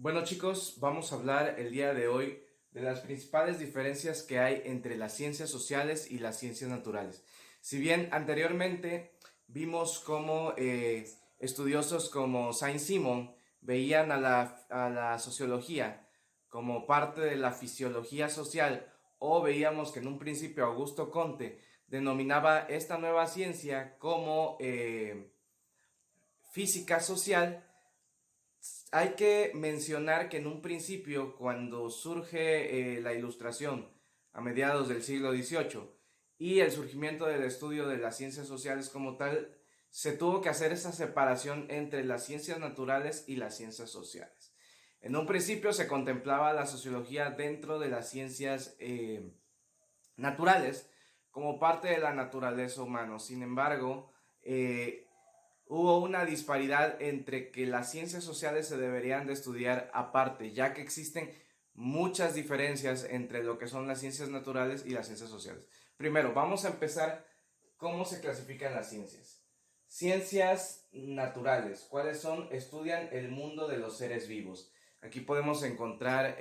Bueno chicos, vamos a hablar el día de hoy de las principales diferencias que hay entre las ciencias sociales y las ciencias naturales. Si bien anteriormente vimos cómo estudiosos como Saint-Simon veían a la sociología como parte de la fisiología social, o veíamos que en un principio Augusto Comte denominaba esta nueva ciencia como física social. Hay que mencionar que en un principio, cuando surge la Ilustración a mediados del siglo XVIII y el surgimiento del estudio de las ciencias sociales como tal, se tuvo que hacer esa separación entre las ciencias naturales y las ciencias sociales. En un principio se contemplaba la sociología dentro de las ciencias naturales como parte de la naturaleza humana. Sin embargo, hubo una disparidad entre que las ciencias sociales se deberían de estudiar aparte, ya que existen muchas diferencias entre lo que son las ciencias naturales y las ciencias sociales. Primero, vamos a empezar cómo se clasifican las ciencias. Ciencias naturales, ¿cuáles son? Estudian el mundo de los seres vivos. Aquí podemos encontrar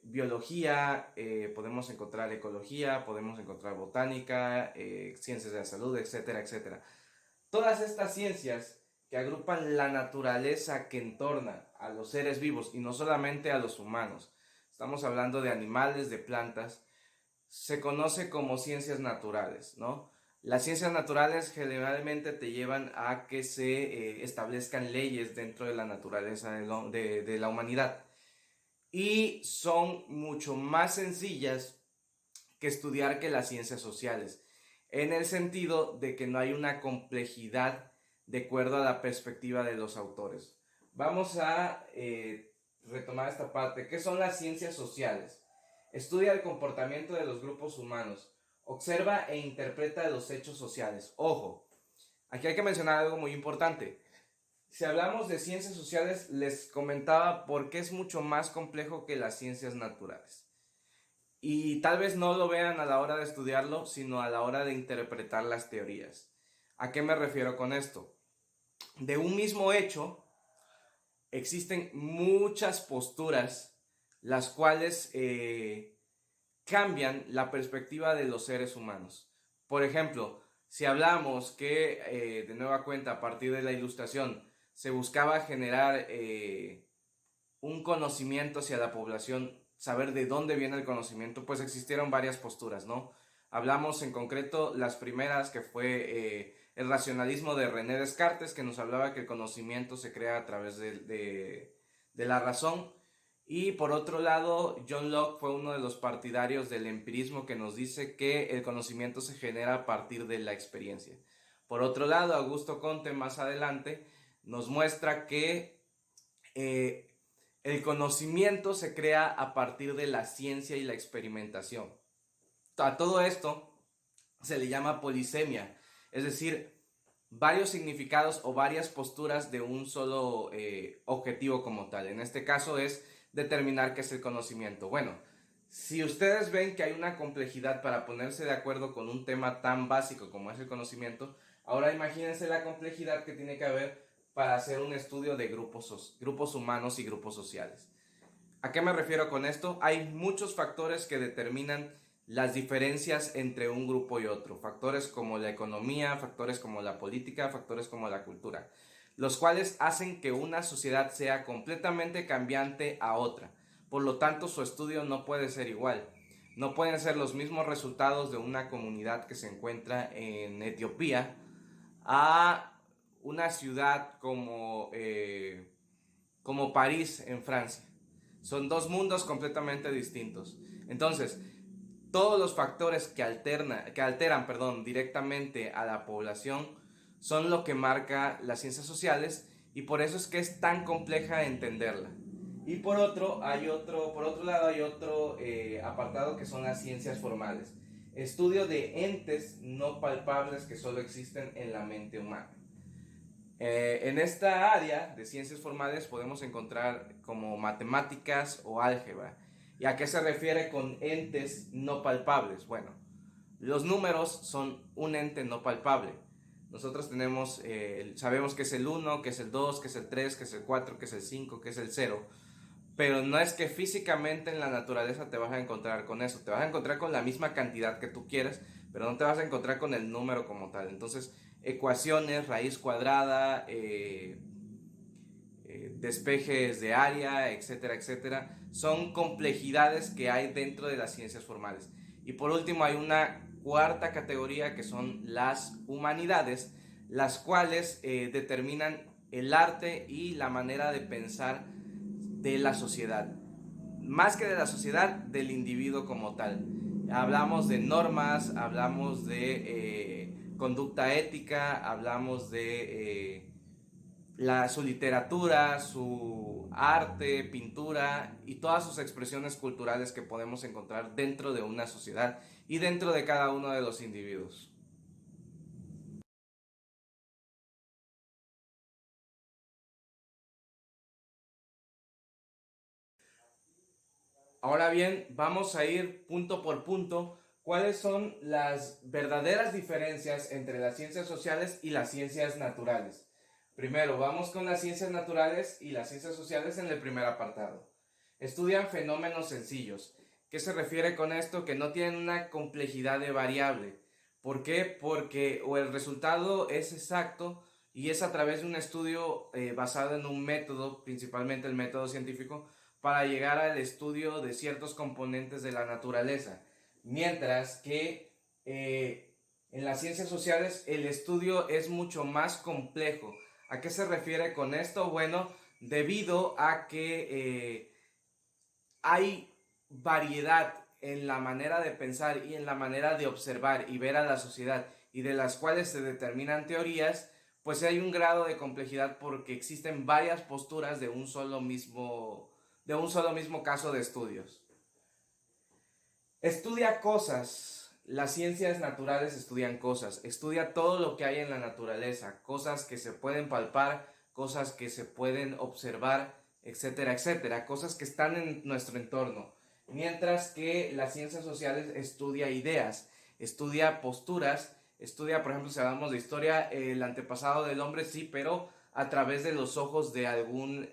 biología, podemos encontrar ecología, podemos encontrar botánica, ciencias de la salud, etcétera, etcétera. Todas estas ciencias que agrupan la naturaleza que entorna a los seres vivos y no solamente a los humanos, estamos hablando de animales, de plantas, se conoce como ciencias naturales, ¿no? Las ciencias naturales generalmente te llevan a que se establezcan leyes dentro de la naturaleza de la humanidad y son mucho más sencillas que estudiar que las ciencias sociales, en el sentido de que no hay una complejidad de acuerdo a la perspectiva de los autores. Vamos a retomar esta parte. ¿Qué son las ciencias sociales? Estudia el comportamiento de los grupos humanos, observa e interpreta los hechos sociales. Ojo, aquí hay que mencionar algo muy importante. Si hablamos de ciencias sociales, les comentaba por qué es mucho más complejo que las ciencias naturales. Y tal vez no lo vean a la hora de estudiarlo, sino a la hora de interpretar las teorías. ¿A qué me refiero con esto? De un mismo hecho, existen muchas posturas las cuales cambian la perspectiva de los seres humanos. Por ejemplo, si hablamos que de nueva cuenta a partir de la Ilustración se buscaba generar un conocimiento hacia la población, saber de dónde viene el conocimiento, pues existieron varias posturas, ¿no? Hablamos en concreto las primeras, que fue el racionalismo de René Descartes, que nos hablaba que el conocimiento se crea a través de la razón. Y por otro lado, John Locke fue uno de los partidarios del empirismo, que nos dice que el conocimiento se genera a partir de la experiencia. Por otro lado, Augusto Comte más adelante nos muestra que el conocimiento se crea a partir de la ciencia y la experimentación. A todo esto se le llama polisemia, es decir, varios significados o varias posturas de un solo objetivo como tal. En este caso es determinar qué es el conocimiento. Bueno, si ustedes ven que hay una complejidad para ponerse de acuerdo con un tema tan básico como es el conocimiento, ahora imagínense la complejidad que tiene que haber para hacer un estudio de grupos humanos y grupos sociales. ¿A qué me refiero con esto? Hay muchos factores que determinan las diferencias entre un grupo y otro. Factores como la economía, factores como la política, factores como la cultura, los cuales hacen que una sociedad sea completamente cambiante a otra. Por lo tanto, su estudio no puede ser igual. No pueden ser los mismos resultados de una comunidad que se encuentra en Etiopía a una ciudad como París en Francia. Son dos mundos completamente distintos. Entonces, todos los factores que alteran directamente a la población son lo que marca las ciencias sociales, y por eso es que es tan compleja entenderla. Y por otro lado hay otro apartado, que son las ciencias formales. Estudio de entes no palpables que solo existen en la mente humana. En esta área de ciencias formales podemos encontrar como matemáticas o álgebra. ¿Y a qué se refiere con entes no palpables? Bueno, los números son un ente no palpable. Nosotros sabemos que es el 1, que es el 2, que es el 3, que es el 4, que es el 5, que es el 0. pero no es que físicamente en la naturaleza te vas a encontrar con eso, te vas a encontrar con la misma cantidad que tú quieres, pero no te vas a encontrar con el número como tal. Entonces, ecuaciones, raíz cuadrada, despejes de área, etcétera, etcétera, son complejidades que hay dentro de las ciencias formales. Y por último hay una cuarta categoría que son las humanidades, las cuales determinan el arte y la manera de pensar de la sociedad. Más que de la sociedad, del individuo como tal. Hablamos de normas, hablamos de conducta ética, hablamos de su literatura, su arte, pintura y todas sus expresiones culturales que podemos encontrar dentro de una sociedad y dentro de cada uno de los individuos. Ahora bien, vamos a ir punto por punto. ¿Cuáles son las verdaderas diferencias entre las ciencias sociales y las ciencias naturales? Primero, vamos con las ciencias naturales y las ciencias sociales en el primer apartado. Estudian fenómenos sencillos. ¿Qué se refiere con esto? Que no tienen una complejidad de variable. ¿Por qué? Porque o el resultado es exacto y es a través de un estudio basado en un método, principalmente el método científico, para llegar al estudio de ciertos componentes de la naturaleza. Mientras que en las ciencias sociales el estudio es mucho más complejo. ¿A qué se refiere con esto? Bueno, debido a que hay variedad en la manera de pensar y en la manera de observar y ver a la sociedad y de las cuales se determinan teorías, pues hay un grado de complejidad porque existen varias posturas de un solo mismo caso de estudios. Estudia cosas. Las ciencias naturales estudian cosas. Estudia todo lo que hay en la naturaleza. Cosas que se pueden palpar, cosas que se pueden observar, etcétera, etcétera. Cosas que están en nuestro entorno. Mientras que las ciencias sociales estudia ideas, estudia posturas, estudia, por ejemplo, si hablamos de historia, el antepasado del hombre, sí, pero a través de los ojos de algún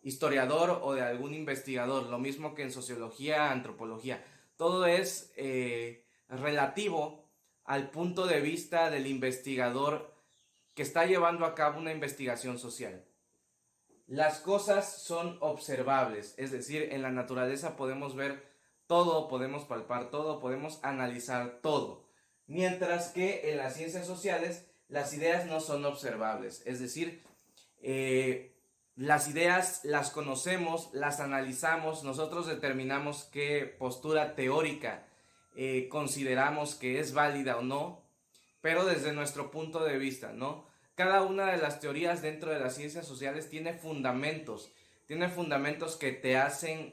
historiador o de algún investigador, lo mismo que en sociología, antropología. Todo es relativo al punto de vista del investigador que está llevando a cabo una investigación social. Las cosas son observables, es decir, en la naturaleza podemos ver todo, podemos palpar todo, podemos analizar todo. Mientras que en las ciencias sociales las ideas no son observables, es decir, las ideas las conocemos, las analizamos, nosotros determinamos qué postura teórica consideramos que es válida o no, pero desde nuestro punto de vista, ¿no? Cada una de las teorías dentro de las ciencias sociales tiene fundamentos que te hacen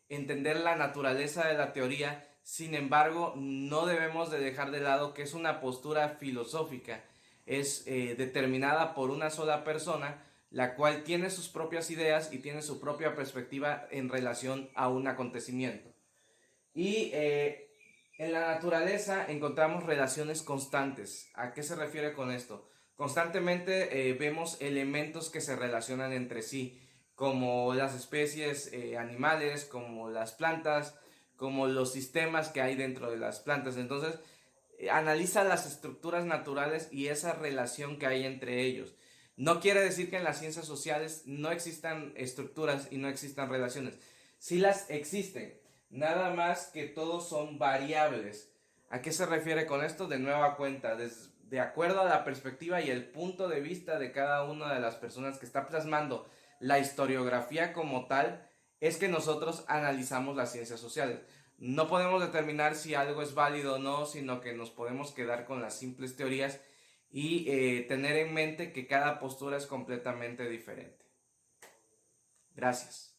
entender la naturaleza de la teoría. Sin embargo, no debemos de dejar de lado que es una postura filosófica, es determinada por una sola persona, la cual tiene sus propias ideas y tiene su propia perspectiva en relación a un acontecimiento. Y en la naturaleza encontramos relaciones constantes. ¿A qué se refiere con esto? Constantemente vemos elementos que se relacionan entre sí, como las especies animales, como las plantas, como los sistemas que hay dentro de las plantas. Entonces, analiza las estructuras naturales y esa relación que hay entre ellos. No quiere decir que en las ciencias sociales no existan estructuras y no existan relaciones. Sí las existen, nada más que todos son variables. ¿A qué se refiere con esto? De nueva cuenta, de acuerdo a la perspectiva y el punto de vista de cada una de las personas que está plasmando la historiografía como tal, es que nosotros analizamos las ciencias sociales. No podemos determinar si algo es válido o no, sino que nos podemos quedar con las simples teorías y tener en mente que cada postura es completamente diferente. Gracias.